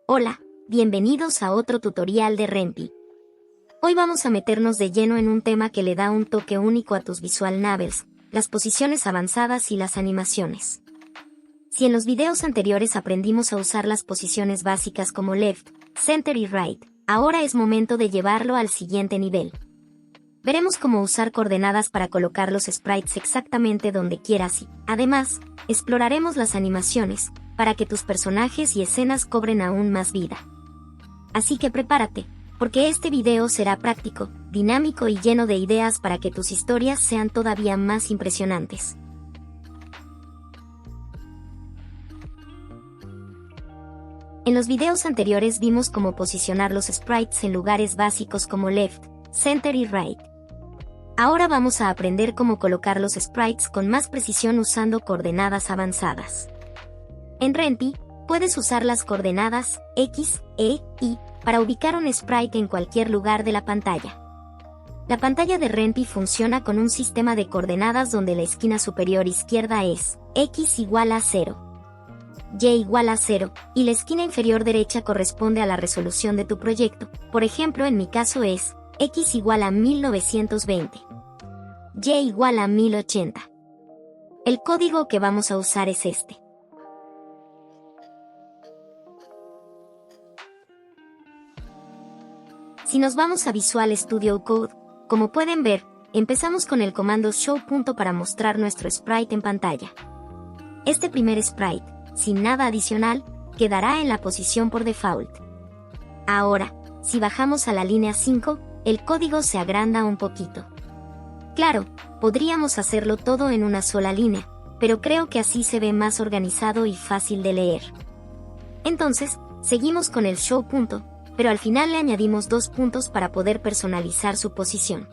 Hola, bienvenidos a otro tutorial de Rempi. Hoy vamos a meternos de lleno en un tema que le da un toque único a tus visual novels, las posiciones avanzadas y las animaciones. Si en los videos anteriores aprendimos a usar las posiciones básicas como left, center y right, ahora es momento de llevarlo al siguiente nivel. Veremos cómo usar coordenadas para colocar los sprites exactamente donde quieras y, además, exploraremos las animaciones, para que tus personajes y escenas cobren aún más vida. Así que prepárate, porque este video será práctico, dinámico y lleno de ideas para que tus historias sean todavía más impresionantes. En los videos anteriores vimos cómo posicionar los sprites en lugares básicos como left, center y right. Ahora vamos a aprender cómo colocar los sprites con más precisión usando coordenadas avanzadas. En Rempi, puedes usar las coordenadas X, E, Y para ubicar un sprite en cualquier lugar de la pantalla. La pantalla de Rempi funciona con un sistema de coordenadas donde la esquina superior izquierda es X igual a 0, Y igual a 0, y la esquina inferior derecha corresponde a la resolución de tu proyecto. Por ejemplo, en mi caso es X igual a 1920, Y igual a 1080. El código que vamos a usar es este. Si nos vamos a Visual Studio Code, como pueden ver, empezamos con el comando show. Para mostrar nuestro sprite en pantalla. Este primer sprite, sin nada adicional, quedará en la posición por default. Ahora, si bajamos a la línea 5, el código se agranda un poquito. Claro, podríamos hacerlo todo en una sola línea, pero creo que así se ve más organizado y fácil de leer. Entonces, seguimos con el show. Pero al final le añadimos 2 puntos para poder personalizar su posición.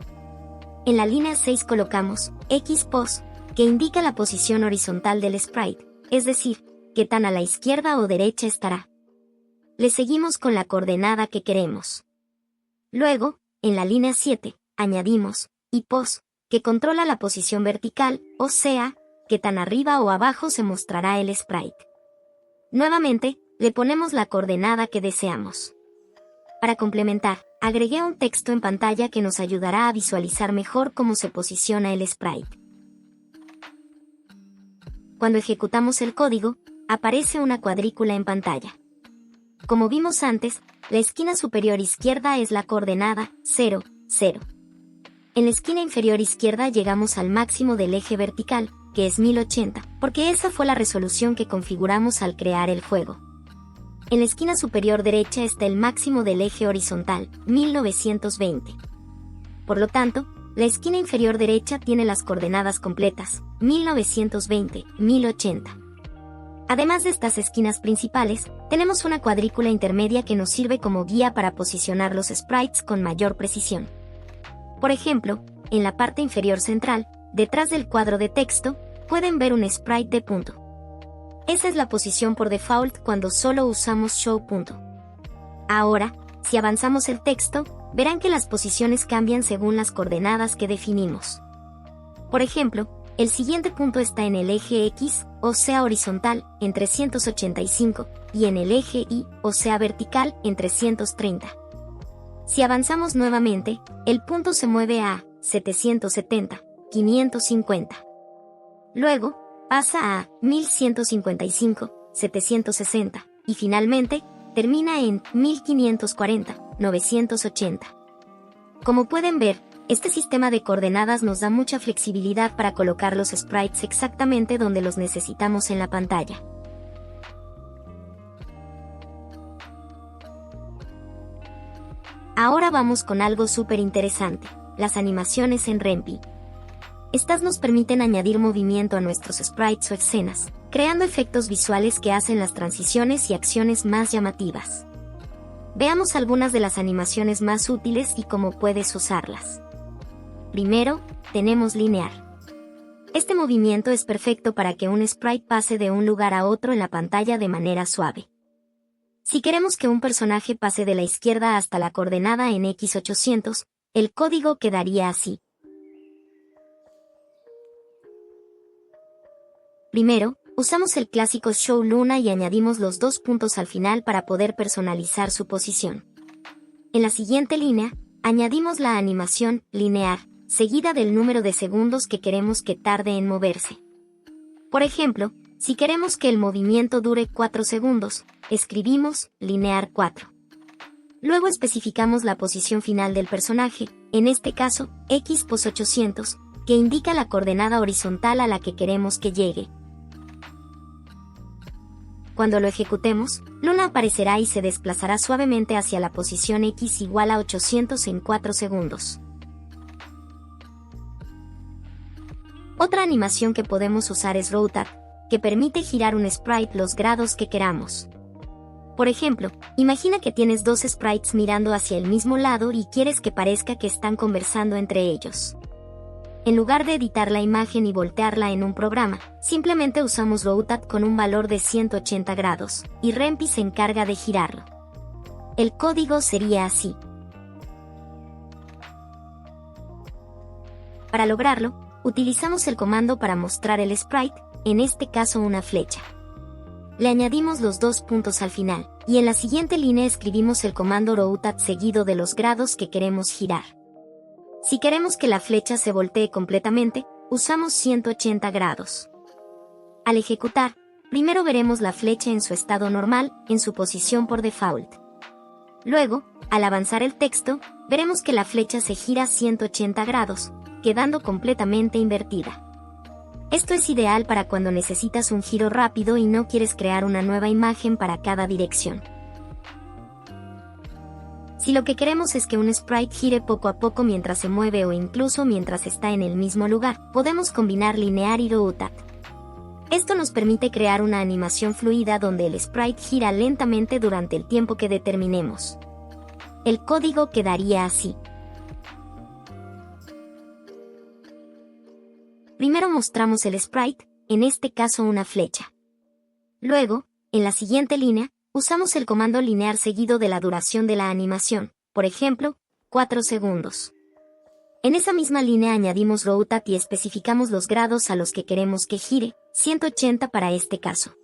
En la línea 6 colocamos X-Pos, que indica la posición horizontal del sprite, es decir, qué tan a la izquierda o derecha estará. Le seguimos con la coordenada que queremos. Luego, en la línea 7, añadimos Y-Pos, que controla la posición vertical, o sea, qué tan arriba o abajo se mostrará el sprite. Nuevamente, le ponemos la coordenada que deseamos. Para complementar, agregué un texto en pantalla que nos ayudará a visualizar mejor cómo se posiciona el sprite. Cuando ejecutamos el código, aparece una cuadrícula en pantalla. Como vimos antes, la esquina superior izquierda es la coordenada 0, 0. En la esquina inferior izquierda llegamos al máximo del eje vertical, que es 1080, porque esa fue la resolución que configuramos al crear el juego. En la esquina superior derecha está el máximo del eje horizontal, 1920. Por lo tanto, la esquina inferior derecha tiene las coordenadas completas, 1920, 1080. Además de estas esquinas principales, tenemos una cuadrícula intermedia que nos sirve como guía para posicionar los sprites con mayor precisión. Por ejemplo, en la parte inferior central, detrás del cuadro de texto, pueden ver un sprite de punto. Esa es la posición por default cuando solo usamos show. Ahora, si avanzamos el texto, verán que las posiciones cambian según las coordenadas que definimos. Por ejemplo, el siguiente punto está en el eje X, o sea horizontal, en 385, y en el eje Y, o sea vertical, en 330. Si avanzamos nuevamente, el punto se mueve a 770, 550. Luego, pasa a 1155, 760, y finalmente, termina en 1540, 980. Como pueden ver, este sistema de coordenadas nos da mucha flexibilidad para colocar los sprites exactamente donde los necesitamos en la pantalla. Ahora vamos con algo súper interesante, las animaciones en Rempi. Estas nos permiten añadir movimiento a nuestros sprites o escenas, creando efectos visuales que hacen las transiciones y acciones más llamativas. Veamos algunas de las animaciones más útiles y cómo puedes usarlas. Primero, tenemos linear. Este movimiento es perfecto para que un sprite pase de un lugar a otro en la pantalla de manera suave. Si queremos que un personaje pase de la izquierda hasta la coordenada en X800, el código quedaría así. Primero, usamos el clásico Show Luna y añadimos los 2 puntos al final para poder personalizar su posición. En la siguiente línea, añadimos la animación linear, seguida del número de segundos que queremos que tarde en moverse. Por ejemplo, si queremos que el movimiento dure 4 segundos, escribimos linear 4. Luego especificamos la posición final del personaje, en este caso, X pos 800, que indica la coordenada horizontal a la que queremos que llegue. Cuando lo ejecutemos, Luna aparecerá y se desplazará suavemente hacia la posición X igual a 800 en 4 segundos. Otra animación que podemos usar es Rotate, que permite girar un sprite los grados que queramos. Por ejemplo, imagina que tienes 2 sprites mirando hacia el mismo lado y quieres que parezca que están conversando entre ellos. En lugar de editar la imagen y voltearla en un programa, simplemente usamos Rotate con un valor de 180 grados, y Rempi se encarga de girarlo. El código sería así. Para lograrlo, utilizamos el comando para mostrar el sprite, en este caso una flecha. Le añadimos los 2 puntos al final, y en la siguiente línea escribimos el comando Rotate seguido de los grados que queremos girar. Si queremos que la flecha se voltee completamente, usamos 180 grados. Al ejecutar, primero veremos la flecha en su estado normal, en su posición por default. Luego, al avanzar el texto, veremos que la flecha se gira 180 grados, quedando completamente invertida. Esto es ideal para cuando necesitas un giro rápido y no quieres crear una nueva imagen para cada dirección. Si lo que queremos es que un sprite gire poco a poco mientras se mueve o incluso mientras está en el mismo lugar, podemos combinar linear y rotate. Esto nos permite crear una animación fluida donde el sprite gira lentamente durante el tiempo que determinemos. El código quedaría así. Primero mostramos el sprite, en este caso una flecha. Luego, en la siguiente línea, usamos el comando linear seguido de la duración de la animación, por ejemplo, 4 segundos. En esa misma línea añadimos Rotate y especificamos los grados a los que queremos que gire, 180 para este caso.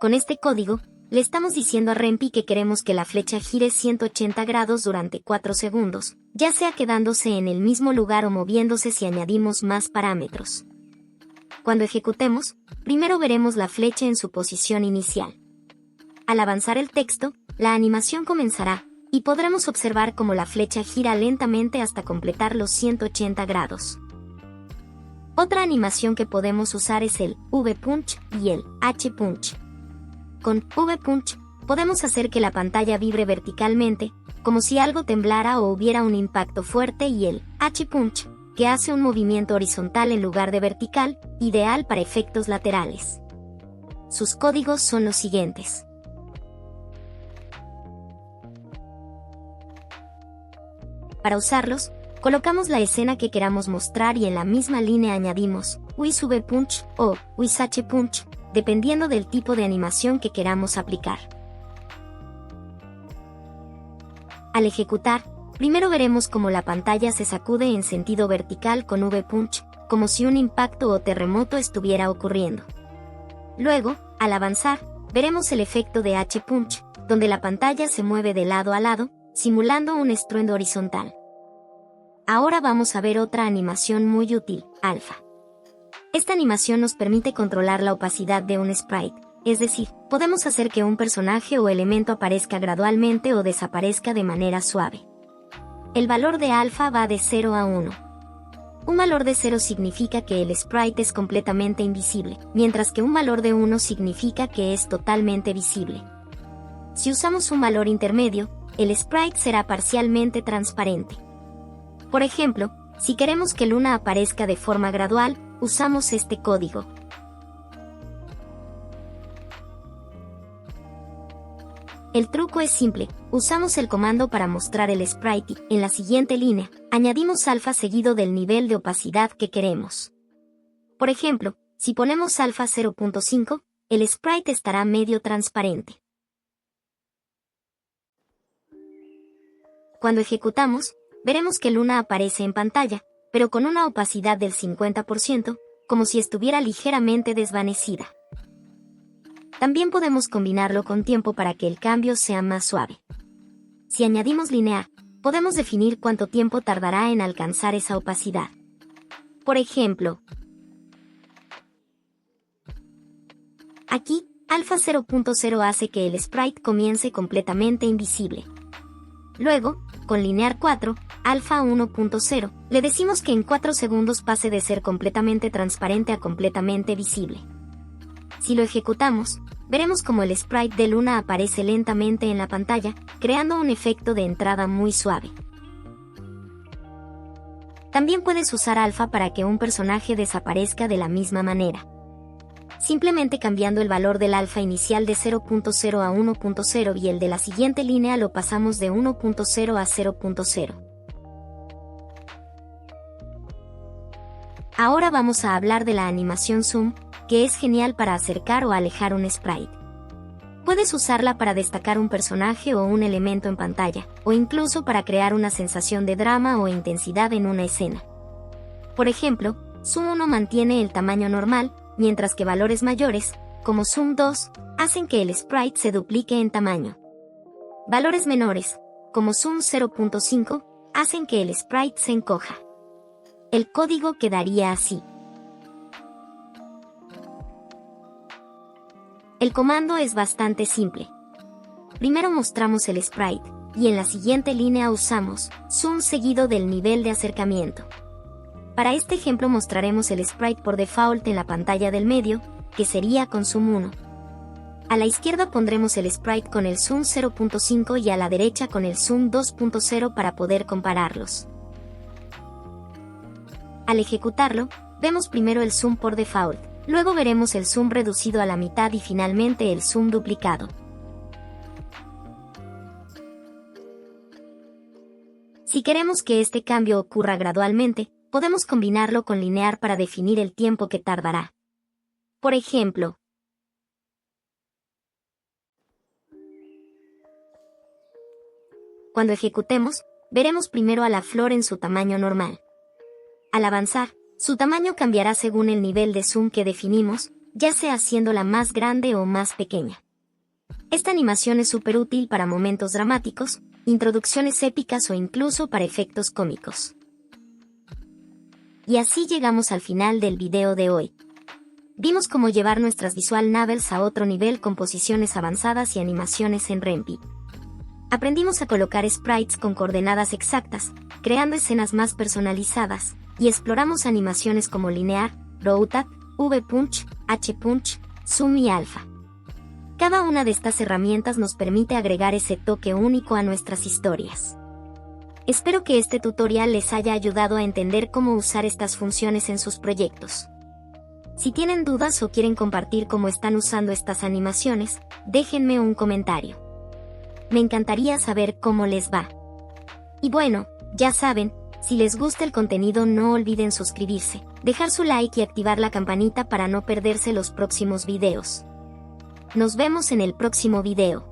Con este código, le estamos diciendo a Rempi que queremos que la flecha gire 180 grados durante 4 segundos, ya sea quedándose en el mismo lugar o moviéndose si añadimos más parámetros. Cuando ejecutemos, primero veremos la flecha en su posición inicial. Al avanzar el texto, la animación comenzará, y podremos observar cómo la flecha gira lentamente hasta completar los 180 grados. Otra animación que podemos usar es el V-Punch y el H-Punch. Con V-Punch, podemos hacer que la pantalla vibre verticalmente, como si algo temblara o hubiera un impacto fuerte, y el H-Punch, que hace un movimiento horizontal en lugar de vertical, ideal para efectos laterales. Sus códigos son los siguientes. Para usarlos, colocamos la escena que queramos mostrar y en la misma línea añadimos with V-Punch o with H-Punch, dependiendo del tipo de animación que queramos aplicar. Al ejecutar, primero veremos cómo la pantalla se sacude en sentido vertical con V-Punch, como si un impacto o terremoto estuviera ocurriendo. Luego, al avanzar, veremos el efecto de H-Punch, donde la pantalla se mueve de lado a lado, simulando un estruendo horizontal. Ahora vamos a ver otra animación muy útil, alfa. Esta animación nos permite controlar la opacidad de un sprite, es decir, podemos hacer que un personaje o elemento aparezca gradualmente o desaparezca de manera suave. El valor de alfa va de 0 a 1. Un valor de 0 significa que el sprite es completamente invisible, mientras que un valor de 1 significa que es totalmente visible. Si usamos un valor intermedio, el sprite será parcialmente transparente. Por ejemplo, si queremos que Luna aparezca de forma gradual, usamos este código. El truco es simple, usamos el comando para mostrar el sprite y, en la siguiente línea, añadimos alfa seguido del nivel de opacidad que queremos. Por ejemplo, si ponemos alfa 0.5, el sprite estará medio transparente. Cuando ejecutamos, veremos que Luna aparece en pantalla, pero con una opacidad del 50%, como si estuviera ligeramente desvanecida. También podemos combinarlo con tiempo para que el cambio sea más suave. Si añadimos linear, podemos definir cuánto tiempo tardará en alcanzar esa opacidad. Por ejemplo, aquí, alfa 0.0 hace que el sprite comience completamente invisible. Luego, con linear 4, alfa 1.0, le decimos que en 4 segundos pase de ser completamente transparente a completamente visible. Si lo ejecutamos, veremos como el sprite de Luna aparece lentamente en la pantalla, creando un efecto de entrada muy suave. También puedes usar alfa para que un personaje desaparezca de la misma manera. Simplemente cambiando el valor del alfa inicial de 0.0 a 1.0 y el de la siguiente línea lo pasamos de 1.0 a 0.0. Ahora vamos a hablar de la animación zoom, que es genial para acercar o alejar un sprite. Puedes usarla para destacar un personaje o un elemento en pantalla, o incluso para crear una sensación de drama o intensidad en una escena. Por ejemplo, Zoom 1 mantiene el tamaño normal, mientras que valores mayores, como Zoom 2, hacen que el sprite se duplique en tamaño. Valores menores, como Zoom 0.5, hacen que el sprite se encoja. El código quedaría así. El comando es bastante simple. Primero mostramos el sprite, y en la siguiente línea usamos zoom seguido del nivel de acercamiento. Para este ejemplo mostraremos el sprite por default en la pantalla del medio, que sería con zoom 1. A la izquierda pondremos el sprite con el zoom 0.5 y a la derecha con el zoom 2.0 para poder compararlos. Al ejecutarlo, vemos primero el zoom por default. Luego veremos el zoom reducido a la mitad y finalmente el zoom duplicado. Si queremos que este cambio ocurra gradualmente, podemos combinarlo con linear para definir el tiempo que tardará. Por ejemplo, cuando ejecutemos, veremos primero a la flor en su tamaño normal. Al avanzar, su tamaño cambiará según el nivel de zoom que definimos, ya sea haciéndola más grande o más pequeña. Esta animación es súper útil para momentos dramáticos, introducciones épicas o incluso para efectos cómicos. Y así llegamos al final del video de hoy. Vimos cómo llevar nuestras visual novels a otro nivel con posiciones avanzadas y animaciones en Rempi. Aprendimos a colocar sprites con coordenadas exactas, creando escenas más personalizadas, y exploramos animaciones como linear, rotate, v-punch, h-punch, zoom y alfa. Cada una de estas herramientas nos permite agregar ese toque único a nuestras historias. Espero que este tutorial les haya ayudado a entender cómo usar estas funciones en sus proyectos. Si tienen dudas o quieren compartir cómo están usando estas animaciones, déjenme un comentario. Me encantaría saber cómo les va. Y bueno, ya saben, si les gusta el contenido no olviden suscribirse, dejar su like y activar la campanita para no perderse los próximos videos. Nos vemos en el próximo video.